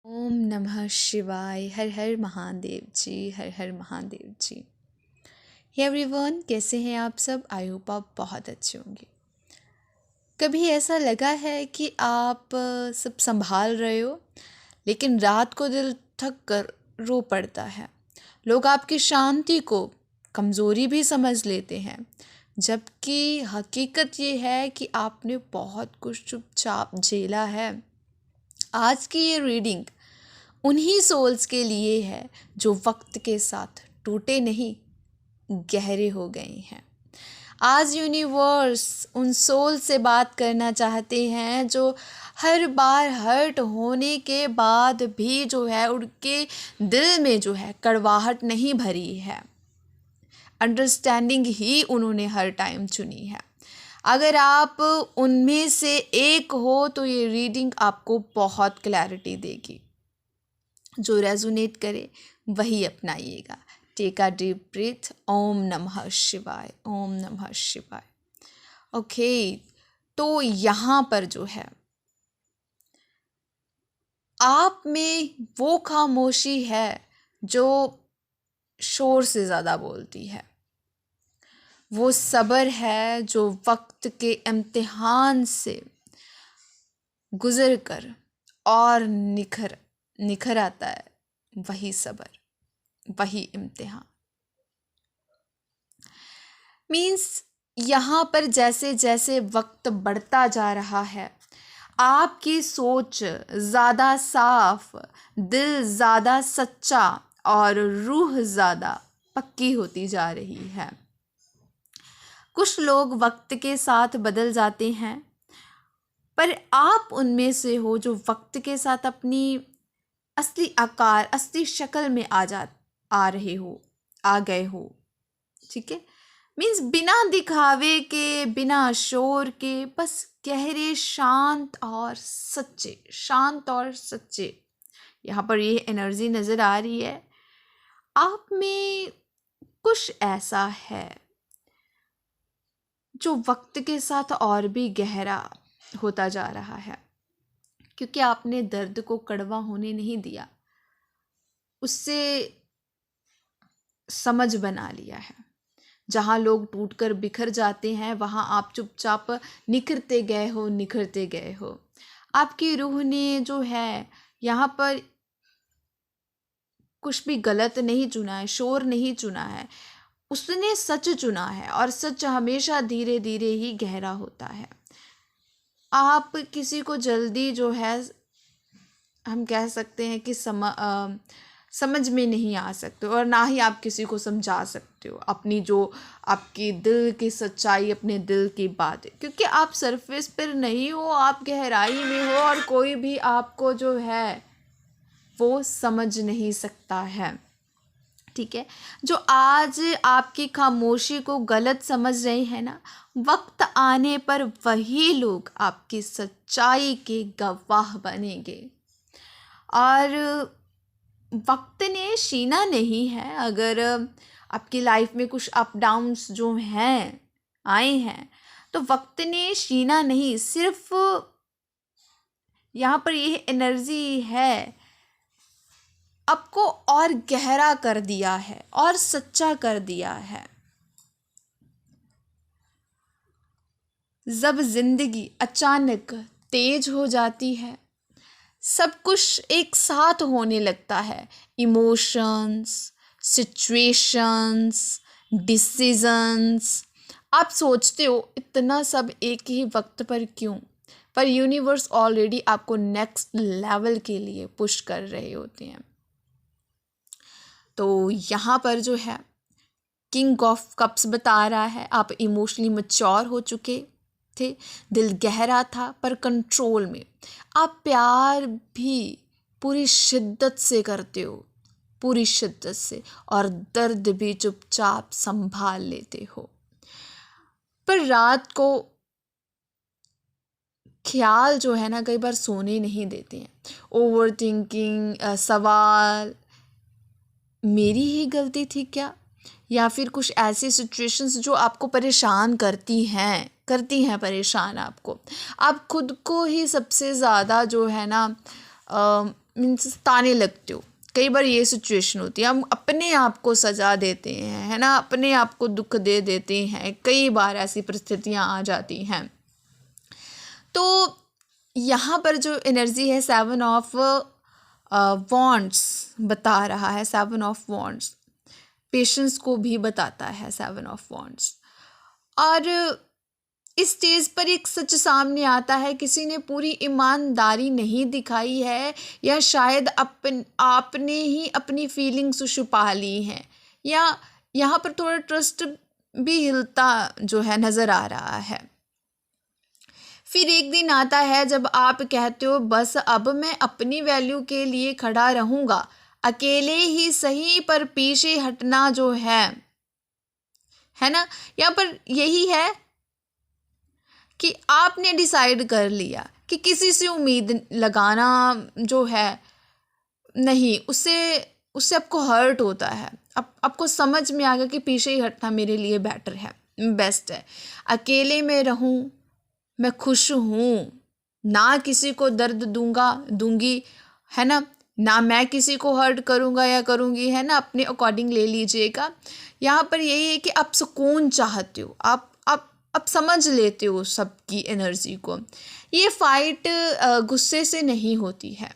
ओम नमः शिवाय। हर हर महादेव जी, हर हर महादेव जी। Hey everyone, कैसे हैं आप सब? आई होप आप बहुत अच्छे होंगे। कभी ऐसा लगा है कि आप सब संभाल रहे हो, लेकिन रात को दिल थक कर रो पड़ता है। लोग आपकी शांति को कमज़ोरी भी समझ लेते हैं, जबकि हकीकत ये है कि आपने बहुत कुछ चुपचाप झेला है। आज की ये रीडिंग उन्हीं सोल्स के लिए है जो वक्त के साथ टूटे नहीं, गहरे हो गए हैं। आज यूनिवर्स उन सोल से बात करना चाहते हैं जो हर बार हर्ट होने के बाद भी उनके दिल में कड़वाहट नहीं भरी है। अंडरस्टैंडिंग ही उन्होंने हर टाइम चुनी है। अगर आप उनमें से एक हो तो ये रीडिंग आपको बहुत क्लैरिटी देगी। जो रेजोनेट करे वही अपनाइएगा। Take a deep breath. Om नमः शिवाय, ओम नमः शिवाय। ओके, तो यहाँ पर आप में वो खामोशी है जो शोर से ज़्यादा बोलती है। वो सब्र है जो वक्त के इम्तिहान से गुजर कर और निखर आता है। वही सब्र, वही इम्तिहान। मीन्स यहाँ पर जैसे जैसे वक्त बढ़ता जा रहा है, आपकी सोच ज़्यादा साफ, दिल ज़्यादा सच्चा और रूह ज़्यादा पक्की होती जा रही है। कुछ लोग वक्त के साथ बदल जाते हैं, पर आप उनमें से हो जो वक्त के साथ अपनी असली आकार, असली शक्ल में आ गए हो। ठीक है, मीन्स बिना दिखावे के, बिना शोर के, बस गहरे, शांत और सच्चे। यहाँ पर ये एनर्जी नज़र आ रही है। आप में कुछ ऐसा है जो वक्त के साथ और भी गहरा होता जा रहा है, क्योंकि आपने दर्द को कड़वा होने नहीं दिया, उससे समझ बना लिया है। जहाँ लोग टूटकर बिखर जाते हैं, वहाँ आप चुपचाप निखरते गए हो। आपकी रूह ने यहाँ पर कुछ भी गलत नहीं चुना है, शोर नहीं चुना है, उसने सच चुना है। और सच हमेशा धीरे धीरे ही गहरा होता है। आप किसी को जल्दी हम कह सकते हैं कि समझ में नहीं आ सकते, और ना ही आप किसी को समझा सकते हो अपनी आपकी दिल की सच्चाई, अपने दिल की बात है, क्योंकि आप सरफेस पर नहीं हो, आप गहराई में हो, और कोई भी आपको वो समझ नहीं सकता है। ठीक है, जो आज आपकी खामोशी को गलत समझ रहे हैं ना, वक्त आने पर वही लोग आपकी सच्चाई के गवाह बनेंगे। और वक्त ने छीना नहीं है। अगर आपकी लाइफ में कुछ अप डाउन्स आए हैं, तो वक्त ने छीना नहीं, सिर्फ यहाँ पर यह एनर्जी है, आपको और गहरा कर दिया है और सच्चा कर दिया है। जब जिंदगी अचानक तेज हो जाती है, सब कुछ एक साथ होने लगता है। Emotions, situations, decisions. आप सोचते हो इतना सब एक ही वक्त पर क्यों? पर यूनिवर्स ऑलरेडी आपको नेक्स्ट लेवल के लिए पुश कर रहे होते हैं। तो यहाँ पर किंग ऑफ कप्स बता रहा है, आप इमोशनली मैच्योर हो चुके थे, दिल गहरा था पर कंट्रोल में। आप प्यार भी पूरी शिद्दत से करते हो, पूरी शिद्दत से, और दर्द भी चुपचाप संभाल लेते हो। पर रात को ख्याल कई बार सोने नहीं देते हैं। ओवर थिंकिंग, सवाल, मेरी ही गलती थी क्या, या फिर कुछ ऐसी सिचुएशंस जो आपको परेशान करती हैं परेशान आपको। आप खुद को ही सबसे ज़्यादा मीन्स ताने लगते हो। कई बार ये सिचुएशन होती है, हम अपने आप को सजा देते हैं, है ना, अपने आप को दुख दे देते हैं। कई बार ऐसी परिस्थितियाँ आ जाती हैं। तो यहाँ पर जो एनर्जी है 7 ऑफ वॉन्ड्स बता रहा है। 7 ऑफ वॉन्ड्स पेशेंस को भी बताता है 7 ऑफ वॉन्ड्स। और इस स्टेज पर एक सच सामने आता है, किसी ने पूरी ईमानदारी नहीं दिखाई है, या शायद आपने ही अपनी फीलिंग्स छुपा ली हैं, या यहाँ पर थोड़ा ट्रस्ट भी हिलता जो है नज़र आ रहा है। फिर एक दिन आता है जब आप कहते हो बस अब मैं अपनी वैल्यू के लिए खड़ा रहूँगा, अकेले ही सही पर पीछे हटना जो है ना। यहाँ पर यही है कि आपने डिसाइड कर लिया कि किसी से उम्मीद लगाना जो है नहीं, उससे आपको हर्ट होता है। अब आपको समझ में आ गया कि पीछे ही हटना मेरे लिए बेटर है, बेस्ट है। अकेले में रहूं, मैं खुश हूँ, ना किसी को दर्द दूंगी, है ना मैं किसी को हर्ट करूँगा या करूँगी, है ना। अपने अकॉर्डिंग ले लीजिएगा। यहाँ पर यही है कि आप सुकून चाहते हो, आप समझ लेते हो सबकी एनर्जी को। ये फाइट गुस्से से नहीं होती है।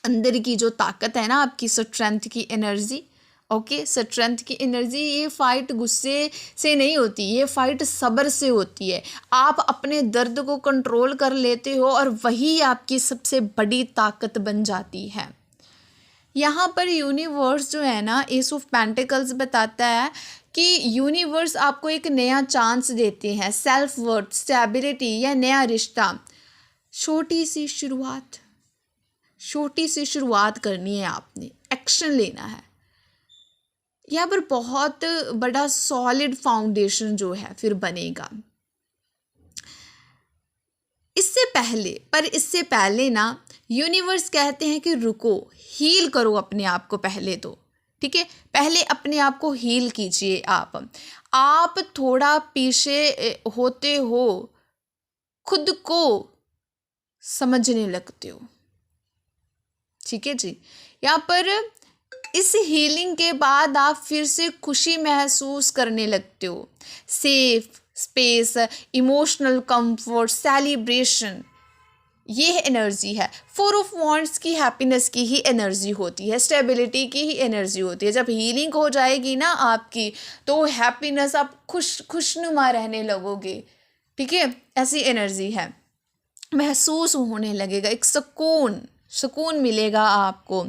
अंदर की जो ताकत है ना, आपकी स्ट्रेंथ की एनर्जी, ओके, स्ट्रेंथ की एनर्जी, ये फाइट गुस्से से नहीं होती, ये फाइट सब्र से होती है। आप अपने दर्द को कंट्रोल कर लेते हो और वही आपकी सबसे बड़ी ताकत बन जाती है। यहाँ पर यूनिवर्स जो है ना, एस ऑफ पेंटिकल्स बताता है कि यूनिवर्स आपको एक नया चांस देते हैं, सेल्फ वर्थ, स्टेबिलिटी या नया रिश्ता। छोटी सी शुरुआत करनी है, आपने एक्शन लेना है। यहाँ पर बहुत बड़ा सॉलिड फाउंडेशन जो है फिर बनेगा। इससे पहले ना यूनिवर्स कहते हैं कि रुको, हील करो अपने आप को पहले तो, ठीक है। पहले अपने आप को हील कीजिए। आप थोड़ा पीछे होते हो, खुद को समझने लगते हो, ठीक है जी। यहाँ पर इस हीलिंग के बाद आप फिर से खुशी महसूस करने लगते हो, safe space, emotional comfort, celebration, ये एनर्जी है। 4 ऑफ वॉन्ड्स की हैप्पीनेस की ही एनर्जी होती है, स्टेबिलिटी की ही एनर्जी होती है। जब हीलिंग हो जाएगी ना आपकी, तो हैप्पीनेस, आप खुशनुमा रहने लगोगे, ठीक है। ऐसी एनर्जी है, महसूस होने लगेगा, एक सुकून मिलेगा आपको।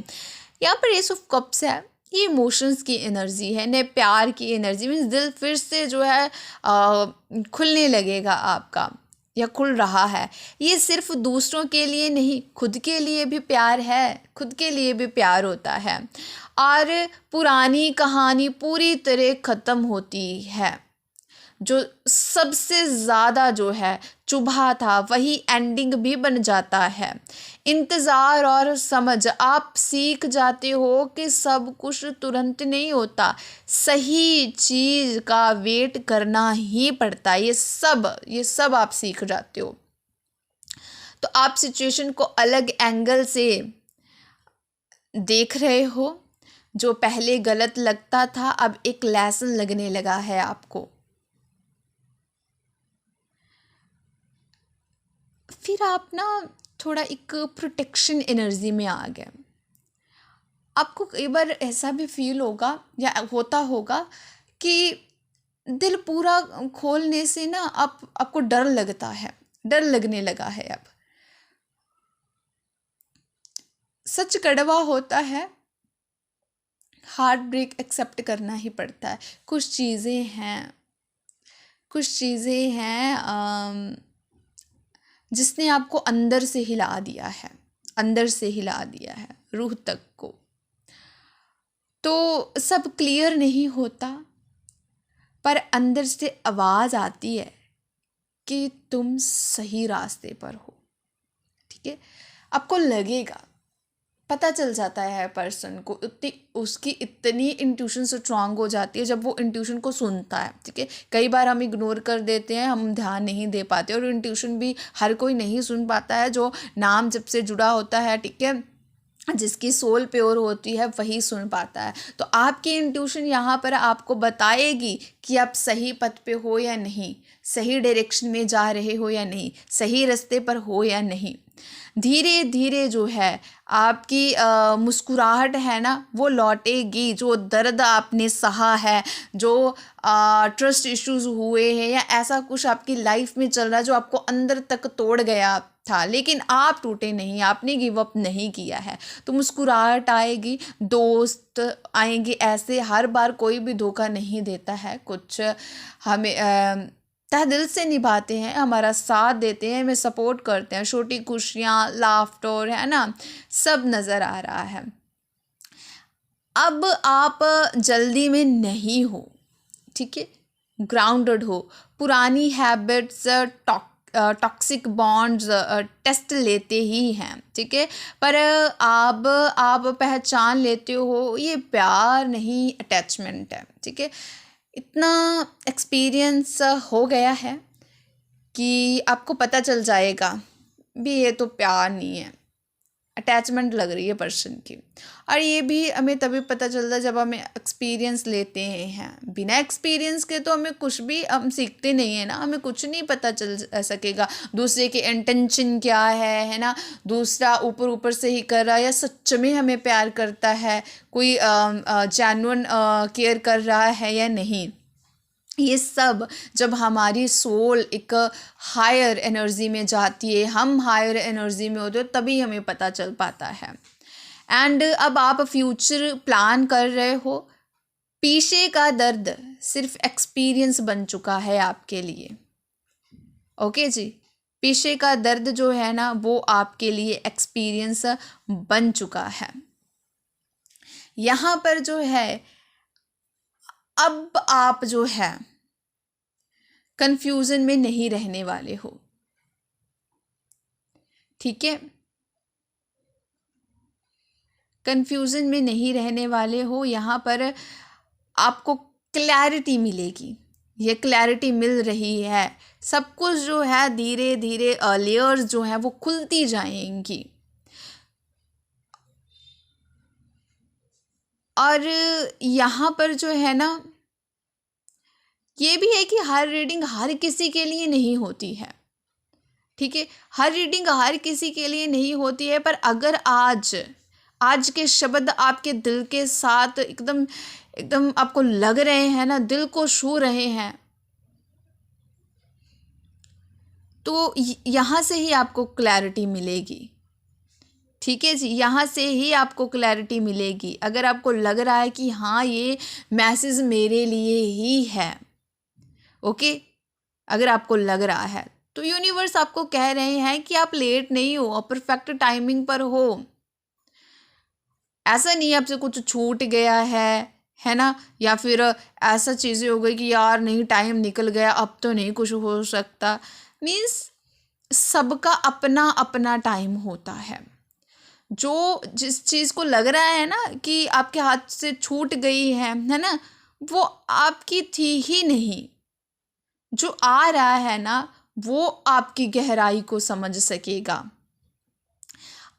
यहाँ पर एस ऑफ कप्स है, ये इमोशंस की एनर्जी है, नए प्यार की एनर्जी। मीन्स दिल फिर से जो है खुलने लगेगा आपका, या खुल रहा है। ये सिर्फ दूसरों के लिए नहीं, खुद के लिए भी प्यार है, खुद के लिए भी प्यार होता है। और पुरानी कहानी पूरी तरह ख़त्म होती है। जो सबसे ज़्यादा जो है चुभा था, वही एंडिंग भी बन जाता है। इंतज़ार और समझ, आप सीख जाते हो कि सब कुछ तुरंत नहीं होता, सही चीज़ का वेट करना ही पड़ता है। ये सब आप सीख जाते हो। तो आप सिचुएशन को अलग एंगल से देख रहे हो। जो पहले गलत लगता था, अब एक लेसन लगने लगा है आपको। फिर आप ना थोड़ा एक प्रोटेक्शन एनर्जी में आ गए। आपको कई बार ऐसा भी फील होगा या होता होगा कि दिल पूरा खोलने से ना आपको डर लगने लगा है। अब सच कड़वा होता है, हार्ट ब्रेक एक्सेप्ट करना ही पड़ता है। कुछ चीज़ें हैं जिसने आपको अंदर से हिला दिया है, रूह तक को। तो सब क्लियर नहीं होता, पर अंदर से आवाज़ आती है कि तुम सही रास्ते पर हो, ठीक है। आपको लगेगा पता चल जाता है पर्सन को, उतनी उसकी इतनी इंट्यूशन स्ट्रांग हो जाती है जब वो इंट्यूशन को सुनता है। ठीक है, कई बार हम इग्नोर कर देते हैं, हम ध्यान नहीं दे पाते, और इंट्यूशन भी हर कोई नहीं सुन पाता है। जो नाम जब से जुड़ा होता है, ठीक है, जिसकी सोल प्योर होती है वही सुन पाता है। तो आपकी इंट्यूशन यहाँ पर आपको बताएगी कि आप सही पथ पे हो या नहीं, सही डायरेक्शन में जा रहे हो या नहीं, सही रास्ते पर हो या नहीं। धीरे धीरे जो है आपकी मुस्कुराहट है ना वो लौटेगी। जो दर्द आपने सहा है, जो ट्रस्ट इश्यूज हुए हैं, या ऐसा कुछ आपकी लाइफ में चल रहा है जो आपको अंदर तक तोड़ गया था, लेकिन आप टूटे नहीं, आपने गिव अप नहीं किया है, तो मुस्कुराहट आएगी, दोस्त आएंगे। ऐसे हर बार कोई भी धोखा नहीं देता है, कुछ हमें तह दिल से निभाते हैं, हमारा साथ देते हैं, हमें सपोर्ट करते हैं। छोटी खुशियाँ, लाफ्टर, है ना, सब नज़र आ रहा है। अब आप जल्दी में नहीं हो, ठीक है, ग्राउंडेड हो। पुरानी हैबिट्स, टॉक्सिक बॉन्ड्स टेस्ट लेते ही हैं, ठीक है, पर आप पहचान लेते हो ये प्यार नहीं, अटैचमेंट है। ठीक है, इतना एक्सपीरियंस हो गया है कि आपको पता चल जाएगा भी ये तो प्यार नहीं है, अटैचमेंट लग रही है पर्सन की। और ये भी हमें तभी पता चलता है जब हमें एक्सपीरियंस लेते हैं। बिना एक्सपीरियंस के तो हमें कुछ भी हम सीखते नहीं है ना, हमें कुछ नहीं पता चल सकेगा दूसरे के इंटेंशन क्या है ना, दूसरा ऊपर ऊपर से ही कर रहा है या सच में हमें प्यार करता है, कोई जेन्युइन केयर कर रहा है या नहीं। ये सब जब हमारी सोल एक हायर एनर्जी में जाती है, हम हायर एनर्जी में होते हैं, तभी हमें पता चल पाता है। एंड अब आप फ्यूचर प्लान कर रहे हो, पीछे का दर्द सिर्फ एक्सपीरियंस बन चुका है आपके लिए। ओके जी, पीछे का दर्द जो है ना वो आपके लिए एक्सपीरियंस बन चुका है। यहाँ पर जो है अब आप जो है कंफ्यूजन में नहीं रहने वाले हो, ठीक है, कंफ्यूजन में नहीं रहने वाले हो। यहाँ पर आपको क्लैरिटी मिलेगी, ये क्लैरिटी मिल रही है। सब कुछ जो है धीरे धीरे लेयर्स जो हैं वो खुलती जाएंगी। और यहाँ पर जो है ना ये भी है कि हर रीडिंग हर किसी के लिए नहीं होती है, ठीक है, हर रीडिंग हर किसी के लिए नहीं होती है। पर अगर आज के शब्द आपके दिल के साथ एकदम एकदम आपको लग रहे हैं ना, दिल को छू रहे हैं, तो यहाँ से ही आपको क्लैरिटी मिलेगी। ठीक है जी, यहाँ से ही आपको क्लैरिटी मिलेगी। अगर आपको लग रहा है कि हाँ ये मैसेज मेरे लिए ही है, ओके, अगर आपको लग रहा है तो यूनिवर्स आपको कह रहे हैं कि आप लेट नहीं हो, आप परफेक्ट टाइमिंग पर हो। ऐसा नहीं आपसे कुछ छूट गया है ना, या फिर ऐसा चीज़ें हो गई कि यार नहीं टाइम निकल गया, अब तो नहीं कुछ हो सकता। मीन्स सबका अपना अपना टाइम होता है। जो जिस चीज़ को लग रहा है ना कि आपके हाथ से छूट गई है ना, वो आपकी थी ही नहीं। जो आ रहा है ना वो आपकी गहराई को समझ सकेगा।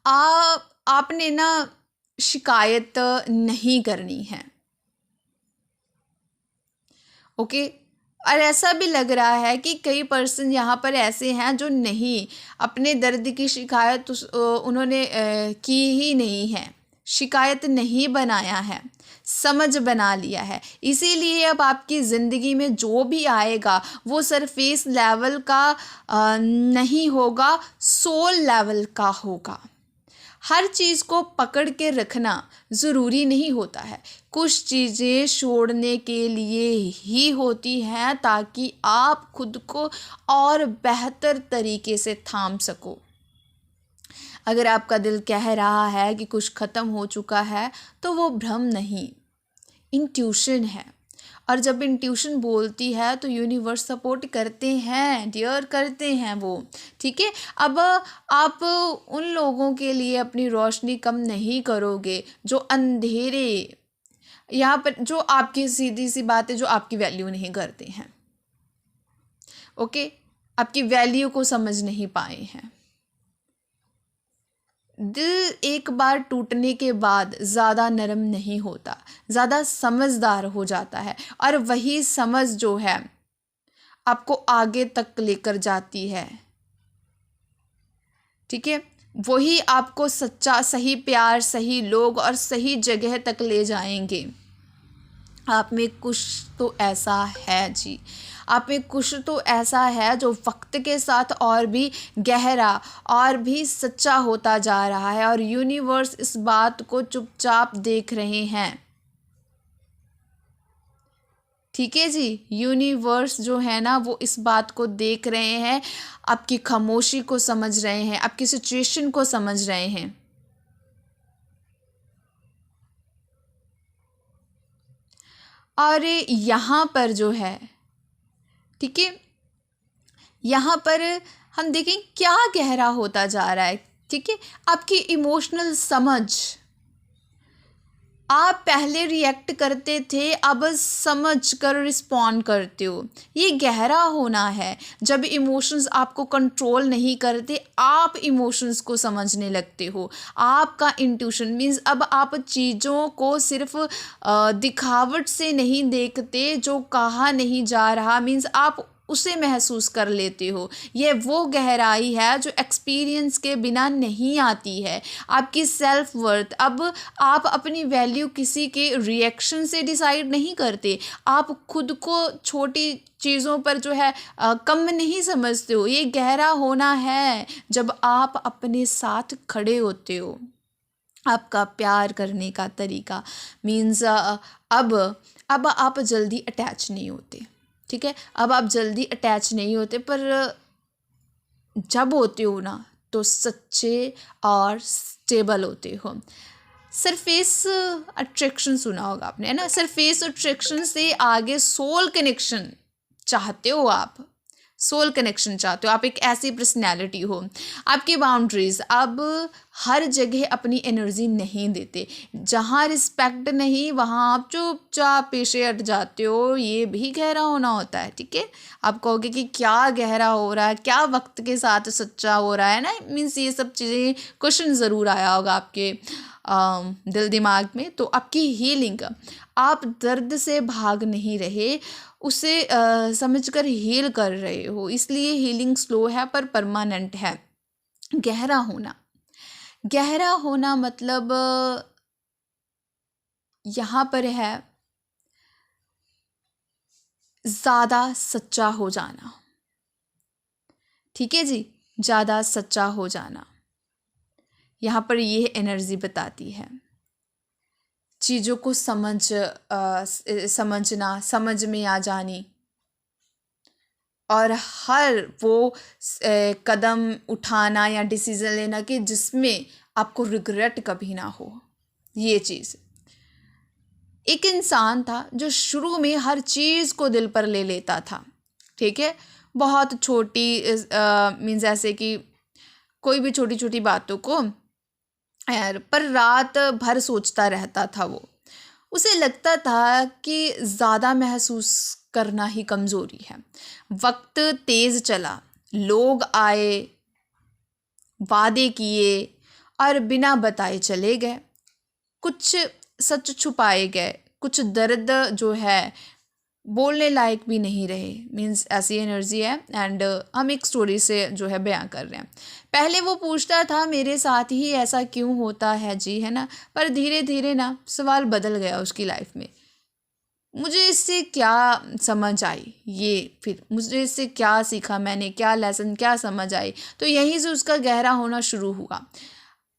आपने ना शिकायत नहीं करनी है, ओके। और ऐसा भी लग रहा है कि कई पर्सन यहाँ पर ऐसे हैं जो नहीं, अपने दर्द की शिकायत उन्होंने की ही नहीं है, शिकायत नहीं बनाया है, समझ बना लिया है। इसीलिए अब आपकी ज़िंदगी में जो भी आएगा वो सरफेस लेवल का नहीं होगा, सोल लेवल का होगा। हर चीज़ को पकड़ के रखना ज़रूरी नहीं होता है, कुछ चीज़ें छोड़ने के लिए ही होती हैं ताकि आप खुद को और बेहतर तरीके से थाम सको। अगर आपका दिल कह रहा है कि कुछ ख़त्म हो चुका है तो वो भ्रम नहीं, इंट्यूशन है। और जब इंट्यूशन बोलती है तो यूनिवर्स सपोर्ट करते हैं डियर, करते हैं वो, ठीक है। अब आप उन लोगों के लिए अपनी रोशनी कम नहीं करोगे जो अंधेरे, यहाँ पर जो आपकी, सीधी सी बात है, जो आपकी वैल्यू नहीं करते हैं, ओके, आपकी वैल्यू को समझ नहीं पाए हैं। दिल एक बार टूटने के बाद ज़्यादा नरम नहीं होता, ज़्यादा समझदार हो जाता है, और वही समझ जो है आपको आगे तक लेकर जाती है, ठीक है। वही आपको सच्चा, सही प्यार, सही लोग और सही जगह तक ले जाएंगे। आप में कुछ तो ऐसा है जी, आप में कुछ तो ऐसा है जो वक्त के साथ और भी गहरा और भी सच्चा होता जा रहा है, और यूनिवर्स इस बात को चुपचाप देख रहे हैं, ठीक है जी। यूनिवर्स जो है ना वो इस बात को देख रहे हैं, आपकी खामोशी को समझ रहे हैं, आपकी सिचुएशन को समझ रहे हैं। और यहाँ पर जो है, ठीक है, यहाँ पर हम देखें क्या गहरा होता जा रहा है, ठीक है। आपकी इमोशनल समझ, आप पहले रिएक्ट करते थे, अब समझ कर रिस्पॉन्ड करते हो, ये गहरा होना है। जब इमोशंस आपको कंट्रोल नहीं करते, आप इमोशंस को समझने लगते हो। आपका इंट्यूशन मीन्स अब आप चीज़ों को सिर्फ दिखावट से नहीं देखते, जो कहा नहीं जा रहा मीन्स आप उसे महसूस कर लेते हो। ये वो गहराई है जो एक्सपीरियंस के बिना नहीं आती है। आपकी सेल्फ वर्थ, अब आप अपनी वैल्यू किसी के रिएक्शन से डिसाइड नहीं करते, आप खुद को छोटी चीज़ों पर जो है कम नहीं समझते हो। ये गहरा होना है जब आप अपने साथ खड़े होते हो। आपका प्यार करने का तरीका मीन्स अब आप जल्दी अटैच नहीं होते, ठीक है। अब आप जल्दी अटैच नहीं होते, पर जब होते हो ना तो सच्चे और स्टेबल होते हो। सरफेस अट्रैक्शन सुना होगा आपने, है ना। सरफेस अट्रैक्शन से आगे सोल कनेक्शन चाहते हो आप, सोल कनेक्शन चाहते हो। आप एक ऐसी पर्सनैलिटी हो, आपकी बाउंड्रीज, अब हर जगह अपनी एनर्जी नहीं देते। जहाँ रिस्पेक्ट नहीं वहाँ आप चुपचाप पीछे हट जाते हो। ये भी गहरा होना होता है, ठीक है। आप कहोगे कि क्या गहरा हो रहा है, क्या वक्त के साथ सच्चा हो रहा है ना, मीन्स ये सब चीज़ें क्वेश्चन ज़रूर आया होगा आपके दिल दिमाग में। तो आपकी हीलिंग, आप दर्द से भाग नहीं रहे, उसे समझकर हील कर रहे हो, इसलिए हीलिंग स्लो है पर परमानेंट है। गहरा होना, गहरा होना मतलब यहाँ पर है ज़्यादा सच्चा हो जाना, ठीक है जी, ज़्यादा सच्चा हो जाना। यहाँ पर यह एनर्जी बताती है चीज़ों को समझना, समझ में आ जानी, और हर वो कदम उठाना या डिसीज़न लेना कि जिसमें आपको रिग्रेट कभी ना हो। ये चीज़, एक इंसान था जो शुरू में हर चीज़ को दिल पर ले लेता था, ठीक है। बहुत छोटी मीन्स ऐसे कि कोई भी छोटी छोटी बातों को पर रात भर सोचता रहता था। वो उसे लगता था कि ज़्यादा महसूस करना ही कमज़ोरी है। वक्त तेज़ चला, लोग आए, वादे किए और बिना बताए चले गए। कुछ सच छुपाए गए, कुछ दर्द जो है बोलने लायक भी नहीं रहे। मीन्स ऐसी एनर्जी है। एंड हम एक स्टोरी से जो है बयां कर रहे हैं। पहले वो पूछता था मेरे साथ ही ऐसा क्यों होता है जी, है ना, पर धीरे धीरे ना सवाल बदल गया उसकी लाइफ में। मुझे इससे क्या समझ आई, ये फिर मुझे इससे क्या सीखा मैंने, क्या लेसन, क्या समझ आई, तो यहीं से उसका गहरा होना शुरू हुआ।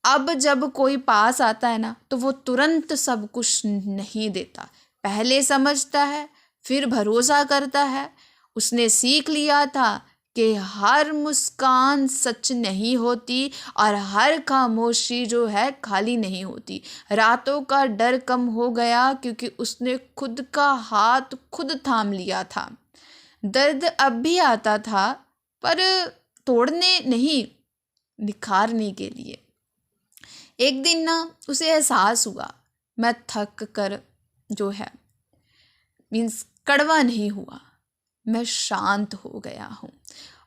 अब जब कोई पास आता है ना तो वो तुरंत सब कुछ नहीं देता, पहले समझता है, फिर भरोसा करता है। उसने सीख लिया था कि हर मुस्कान सच नहीं होती और हर खामोशी जो है खाली नहीं होती। रातों का डर कम हो गया क्योंकि उसने खुद का हाथ खुद थाम लिया था। दर्द अब भी आता था, पर तोड़ने नहीं, निखारने के लिए। एक दिन ना उसे एहसास हुआ, मैं थक कर जो है मीन्स कड़वा नहीं हुआ, मैं शांत हो गया हूँ।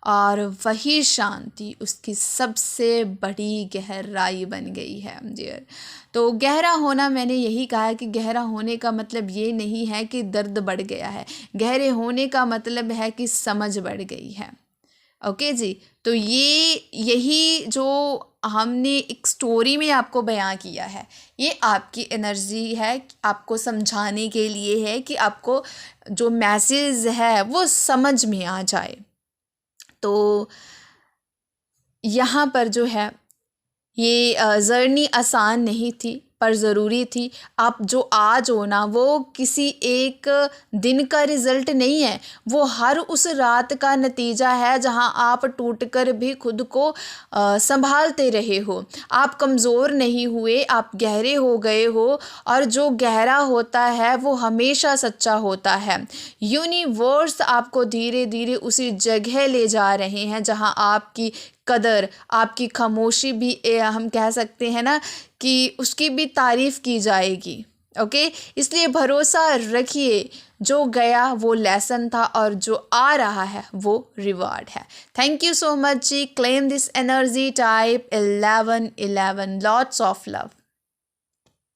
और वही शांति उसकी सबसे बड़ी गहराई बन गई है डियर। तो गहरा होना, मैंने यही कहा है कि गहरा होने का मतलब ये नहीं है कि दर्द बढ़ गया है। गहरे होने का मतलब है कि समझ बढ़ गई है। ओके जी। तो यही जो हमने एक स्टोरी में आपको बयां किया है, ये आपकी एनर्जी है, आपको समझाने के लिए है कि आपको जो मैसेज है वो समझ में आ जाए। तो यहाँ पर जो है ये जर्नी आसान नहीं थी पर ज़रूरी थी। आप जो आज हो ना, वो किसी एक दिन का रिज़ल्ट नहीं है, वो हर उस रात का नतीजा है जहां आप टूटकर भी खुद को संभालते रहे हो। आप कमज़ोर नहीं हुए, आप गहरे हो गए हो, और जो गहरा होता है वो हमेशा सच्चा होता है। यूनिवर्स आपको धीरे धीरे उसी जगह ले जा रहे हैं जहां आपकी कदर, आपकी खामोशी भी हम कह सकते हैं ना कि उसकी भी तारीफ़ की जाएगी। ओके, इसलिए भरोसा रखिए, जो गया वो लेसन था और जो आ रहा है वो रिवार्ड है। Thank you so much ji. Claim this energy type 1111, lots of love.